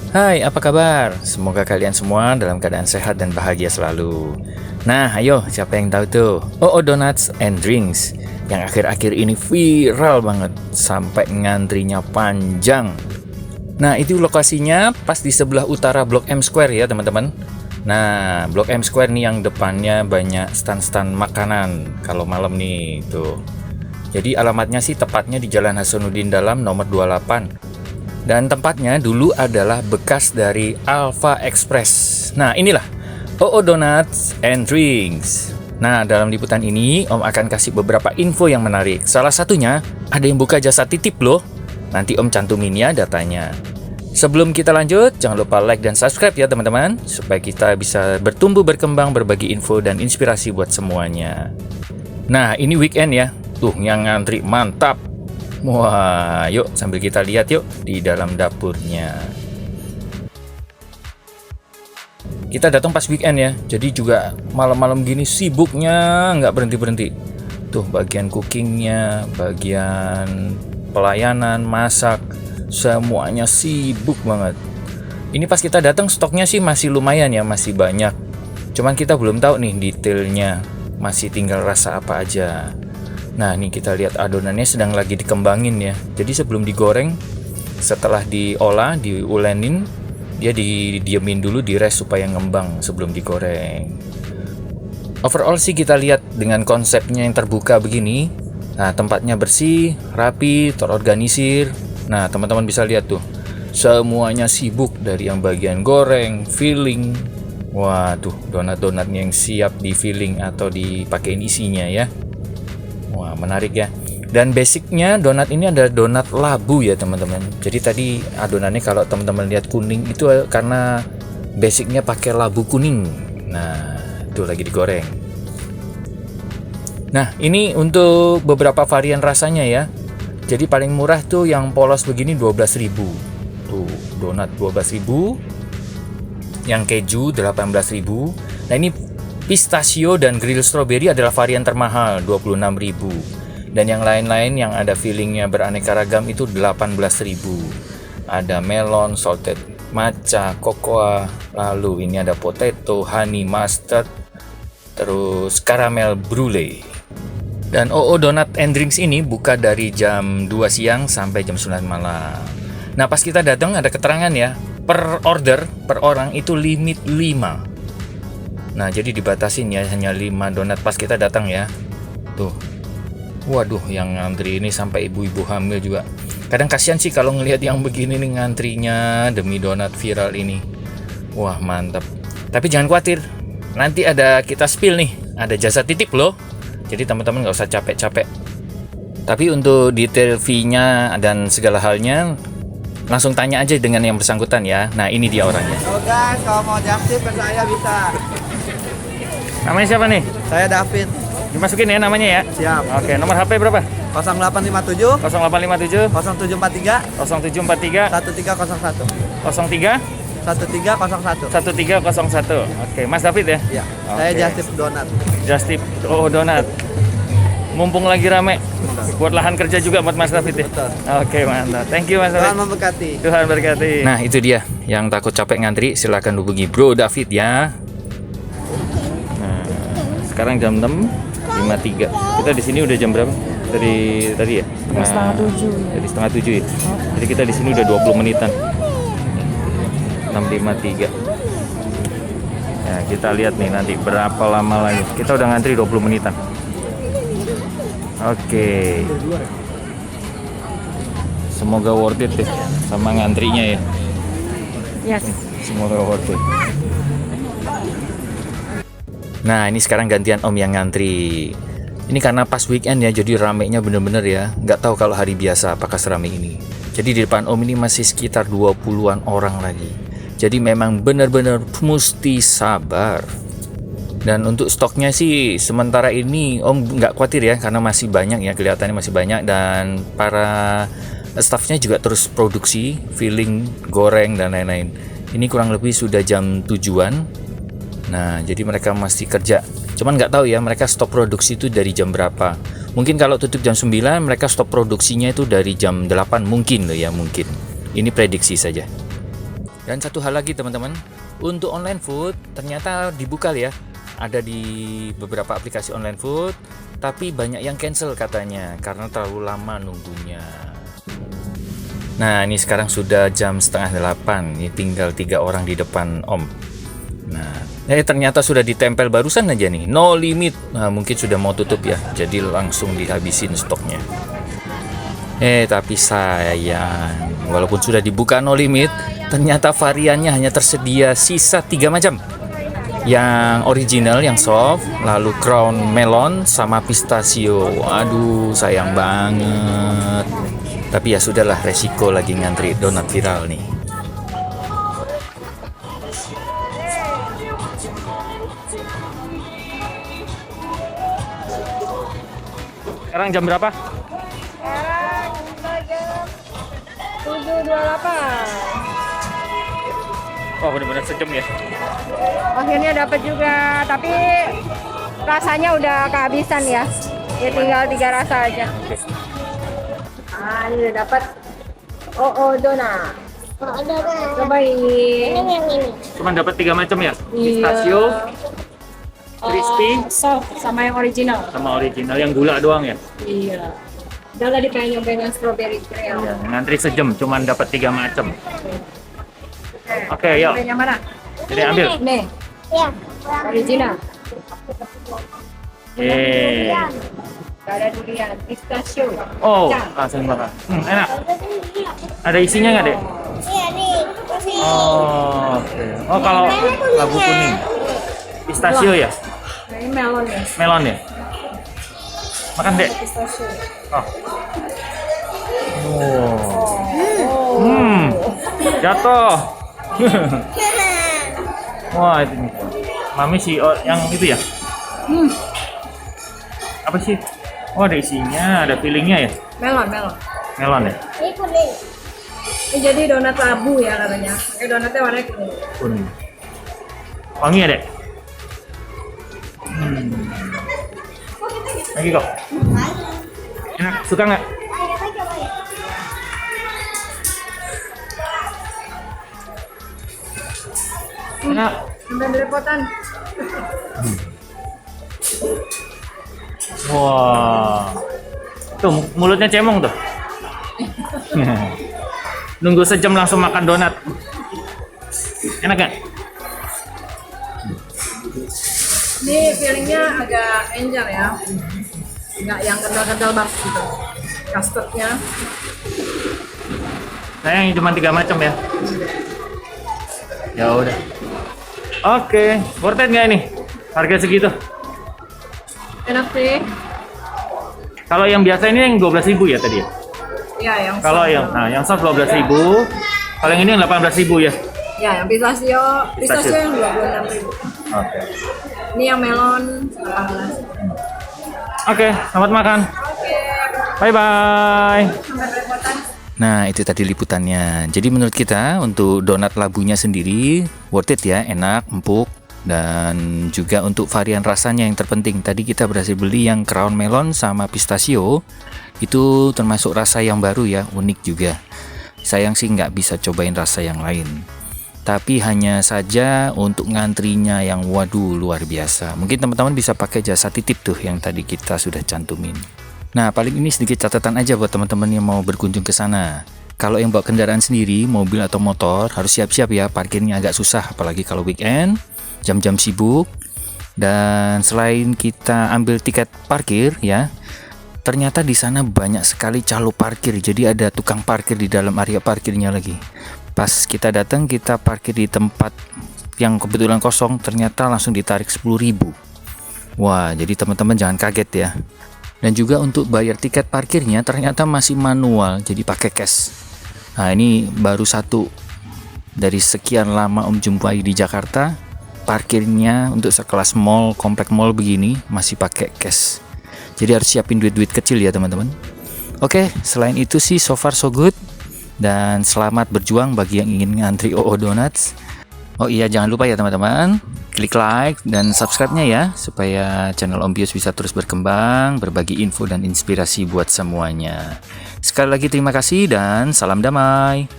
Hai, apa kabar? Semoga kalian semua dalam keadaan sehat dan bahagia selalu. Nah, ayo, siapa yang tahu tuh? OO Donuts and Drinks yang akhir-akhir ini viral banget sampai ngantrinya panjang. Nah, itu lokasinya pas di sebelah utara Blok M Square ya, teman-teman. Nah, Blok M Square nih yang depannya banyak stand-stand makanan kalau malam nih, tuh. Jadi alamatnya sih tepatnya di Jalan Hasanuddin Dalam nomor 28. Dan tempatnya dulu adalah bekas dari Alpha Express. Nah, inilah OO Donuts and Drinks. Nah, dalam liputan ini Om akan kasih beberapa info yang menarik. Salah satunya ada yang buka jasa titip loh. Nanti Om cantumin ya datanya. Sebelum kita lanjut, jangan lupa like dan subscribe ya teman-teman, supaya kita bisa bertumbuh berkembang berbagi info dan inspirasi buat semuanya. Nah, ini weekend ya. Tuh yang ngantri mantap. Wah, yuk sambil kita lihat yuk di dalam dapurnya. Kita datang pas weekend ya, jadi juga malam-malam gini sibuknya nggak berhenti-berhenti. Tuh bagian cookingnya, bagian pelayanan, masak, semuanya sibuk banget. Ini pas kita datang stoknya sih masih lumayan ya, masih banyak. Cuman kita belum tahu nih detailnya, masih tinggal rasa apa aja. Nah, nih kita lihat adonannya sedang lagi dikembangin ya. Jadi sebelum digoreng, setelah diolah, diulenin, dia didiemin dulu di rest supaya ngembang sebelum digoreng. Overall sih kita lihat dengan konsepnya yang terbuka begini. Nah, tempatnya bersih, rapi, terorganisir. Nah, teman-teman bisa lihat tuh. Semuanya sibuk dari yang bagian goreng, filling. Wah, tuh donat-donatnya yang siap di filling atau dipakein isinya ya. Wah, menarik ya. Dan basicnya donat ini ada donat labu ya teman-teman. Jadi tadi adonannya kalau teman-teman lihat kuning itu karena basicnya pakai labu kuning. Nah, itu lagi digoreng. Nah, ini untuk beberapa varian rasanya ya. Jadi paling murah tuh yang polos begini 12.000. Tuh, donat 12.000. Yang keju 18.000. Nah, ini pistachio dan grill strawberry adalah varian termahal 26.000. Dan yang lain-lain yang ada fillingnya beraneka ragam itu 18.000. Ada melon, salted matcha, cocoa, lalu ini ada potato, honey mustard, terus caramel brulee. Dan OO Donut and Drinks ini buka dari jam 2 siang sampai jam 9 malam. Nah, pas kita datang ada keterangan ya, per order, per orang itu limit 5. Nah, jadi dibatasin ya, hanya 5 donat pas kita datang ya. Tuh. Waduh, yang ngantri ini sampai ibu-ibu hamil juga. Kadang kasihan sih kalau ngelihat yang begini nih ngantrinya demi donat viral ini. Wah, mantap. Tapi jangan khawatir. Nanti ada kita spill nih, ada jasa titip loh. Jadi teman-teman nggak usah capek-capek. Tapi untuk detail fee-nya dan segala halnya langsung tanya aja dengan yang bersangkutan ya. Nah, ini dia orangnya. Halo guys, kalau mau jump ke saya bisa. Namanya siapa nih? Saya David. Dimasukin ya namanya ya. Siap. Oke, nomor HP berapa? 0857 0857 0743 0743 1301 03 1301. 1301. Oke, Mas David ya? Iya. Saya Oke. Justip Donat. Justip OO Donat. Mumpung lagi rame, buat lahan kerja juga buat Mas David ya. Betul. Oke, mantap. Thank you Mas Tuhan David. memberkati. Tuhan berkati. Nah, itu dia. Yang takut capek ngantri silakan hubungi Bro David ya. Nah, sekarang jam 6.53. Kita di sini udah jam berapa? Tadi ya? Setengah 7. Jadi setengah 7 ya. Jadi kita di sini udah 20 menitan. 6.53. Ya, kita lihat nih nanti berapa lama lagi. Kita udah ngantri 20 menitan. Oke. Semoga worth it deh sama ngantrinya ya. Yes. Semoga worth it. Nah, ini sekarang gantian Om yang ngantri. Ini karena pas weekend ya, jadi ramenya bener-bener ya. Nggak tahu kalau hari biasa apakah seramai ini. Jadi di depan Om ini masih sekitar 20-an orang lagi. Jadi memang benar-benar mesti sabar. Dan untuk stoknya sih sementara ini Om nggak khawatir ya, karena masih banyak ya, kelihatannya masih banyak. Dan para staffnya juga terus produksi, filling, goreng, dan lain-lain. Ini kurang lebih sudah jam 7-an. Nah, jadi mereka masih kerja. Cuman nggak tahu ya mereka stop produksi itu dari jam berapa. Mungkin kalau tutup jam 9 mereka stop produksinya itu dari jam 8 mungkin loh ya, mungkin. Ini prediksi saja. Dan satu hal lagi teman-teman, untuk online food ternyata dibuka ya, ada di beberapa aplikasi online food, tapi banyak yang cancel katanya karena terlalu lama nunggunya. Nah ini sekarang sudah jam 7:30, ini tinggal 3 orang di depan Om. Nah ternyata sudah ditempel barusan aja nih, no limit. Nah mungkin sudah mau tutup ya, jadi langsung dihabisin stoknya. Tapi sayang, walaupun sudah dibuka no limit, ternyata variannya hanya tersedia sisa 3 macam. Yang original, yang soft, lalu crown melon, sama pistachio. Aduh, sayang banget. Tapi ya sudahlah, resiko lagi ngantri donat viral nih. Sekarang jam berapa? Sekarang jam 7.28. Oh benar-benar sejam ya. Akhirnya dapat juga, tapi rasanya udah kehabisan ya. Ya tinggal 3 rasa aja. Ini udah dapat donat. Cobain. Cuman dapat 3 macam ya? Iya. Pistachio, crispy, Soft sama yang original. sama original yang gula doang ya? Iya. Udah tadi pengen nyobain yang strawberry cream. Ya, ngantri sejam, cuman dapat 3 macam. Oke, yuk. Yang mana? Jadi ambil. Nih. Iya. Original. Gak ada durian, pistachio. Oh, asal banget. Enak. Ada isinya nggak, Dek? Iya nih, Oh, oke. Oh, kalau labu kuning. Pistachio ya? Nah, ini melon ya. Melon ya? Makan, Dek. Pistachio. Oh. Jatuh. Wah, itu nih. Mami sih yang itu ya? Apa sih? Oh, ada isinya, ada fillingnya ya? Melon. Melon ya? ini kuning. Ini jadi donat labu ya katanya. Donatnya warnanya kuning. Kuning. Wangi ya, Dek? Lagi kok. Enak, suka nggak? Enak. Sampai belepotan. Wah. Tuh, mulutnya cemong tuh. Nunggu sejam langsung makan donat. Enak nggak? Ini feelingnya agak encer ya. Nggak yang kental-kental banget gitu. Custardnya. Sayang cuma 3 macam ya. Ya udah. Oke, worth it nggak ini? Harga segitu. Enak sih. Kalau yang biasa ini yang 12.000 ya tadi ya? Ya, yang Kalau soft. yang soft 12.000. Kalau yang ini yang 18.000 ya? Ya, yang pistachio Pistachio. yang 26.000. Oke. Ini yang melon 18. Oke, selamat makan. Bye bye. Sampai belepotan. Nah, itu tadi liputannya. Jadi menurut kita untuk donat labunya sendiri worth it ya, enak, empuk. Dan juga untuk varian rasanya yang terpenting. Tadi kita berhasil beli yang crown melon sama pistachio. Itu termasuk rasa yang baru ya, unik juga. Sayang sih nggak bisa cobain rasa yang lain. Tapi hanya saja untuk ngantrinya yang waduh luar biasa. Mungkin teman-teman bisa pakai jasa titip tuh yang tadi kita sudah cantumin. Nah, paling ini sedikit catatan aja buat teman-teman yang mau berkunjung ke sana. Kalau yang bawa kendaraan sendiri, mobil atau motor, harus siap-siap ya, parkirnya agak susah, apalagi kalau weekend, jam-jam sibuk. Dan selain kita ambil tiket parkir ya, ternyata di sana banyak sekali calo parkir. Jadi ada tukang parkir di dalam area parkirnya lagi. Pas kita datang, kita parkir di tempat yang kebetulan kosong, ternyata langsung ditarik 10.000. Wah, jadi teman-teman jangan kaget ya. Dan juga untuk bayar tiket parkirnya ternyata masih manual, jadi pakai cash. Nah, ini baru satu dari sekian lama Om jumpai di Jakarta, parkirnya untuk sekelas mall, komplek mall begini masih pakai cash. Jadi harus siapin duit-duit kecil ya teman-teman. Oke, selain itu sih so far so good. Dan selamat berjuang bagi yang ingin ngantri OO Donuts. Oh iya, jangan lupa ya teman-teman, klik like dan subscribe-nya ya, supaya channel Om Bius bisa terus berkembang, berbagi info dan inspirasi buat semuanya. Sekali lagi terima kasih dan salam damai.